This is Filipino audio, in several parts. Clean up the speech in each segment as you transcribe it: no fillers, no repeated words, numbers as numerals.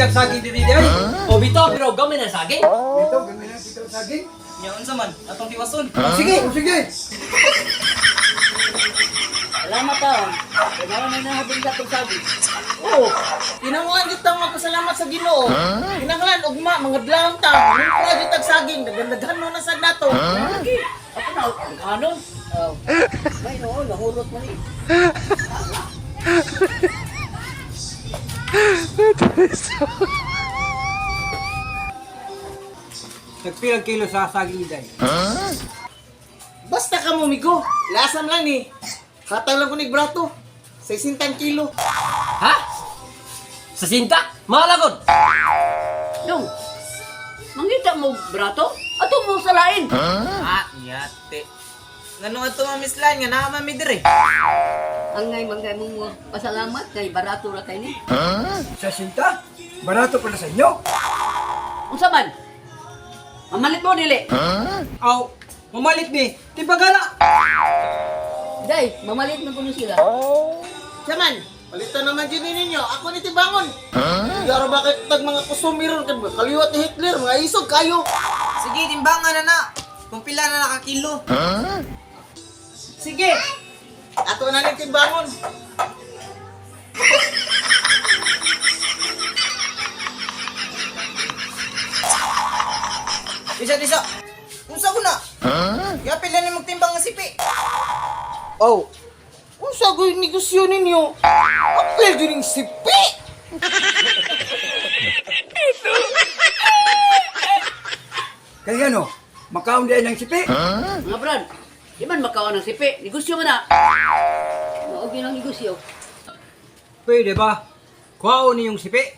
kag saging diri ay. O bitaw pero gamay na saging. Ito, gamay na kita saging. Nyaon sa man, atong tiwason. Sige, sige. Salamat taon. Kaya na nahabing ka sabi. Oo. Tinamuan kita magpasalamat sa Ginoo. Kinahanglan ugma mga dlaw ta. Ang project ag saging daghan mo na sad nato. Lagi. Ako na kanon. Oh. May no, nahurot man ni. Nagpilang kilo sa saging day. Basta ka mo migo. Lasam lang ni. Hatag lang ko ni brato. 60 kilo. Ha? Sa sinta? Malagod. Dong, mangita mo brato? Ato mo salain. Ah, yate. Ngano ato mamislan nga naa mami dire. Ang ngay mangay mo pasalamat kay barato ra kay ni. Sa sinta? Barato pala sa inyo. Unsa man? Mamalit mo dili. Aw, mamalit ni. Tibagala. Day, mamalit na kuno sila. Saman, palitan naman dyan ninyo. Ako ni Tibangon. Garo bakit tag mga kusumiron kan kaliwat ni Hitler, mga isog kayo. Sige, timbangan na. Kung pila na nakakilo. Sige. Ato na ni Tibangon. Isa. Unsa ko na? Ya pila ni magtimbang nga sipi. Oh. Unsa goy negosyo ninyo? Apel din sipi. Kaya ano? Makaon din ng sipi. Mga brad, di man makawan ng sipi. Negosyo man na. Maogi ng negosyo. Pwede ba? Kuhaon niyong sipi.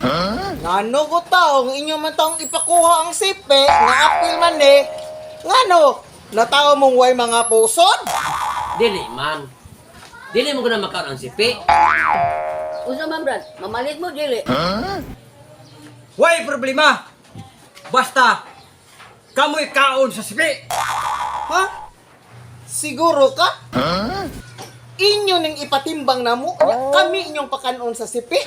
Ngano ko taong inyo man taong ipakuha ang sipi nga apil man eh. Ngano? Natawa mong way mga pusod? Dili man. Dili mo guna makaon ang sipi. Unsa man brad? Mamalit mo dili. Way problema. Basta kamoy kaon sa sipi. Ha? Siguro ka? Inyo ning ipatimbang namo, kami inyong pakanon sa sipi.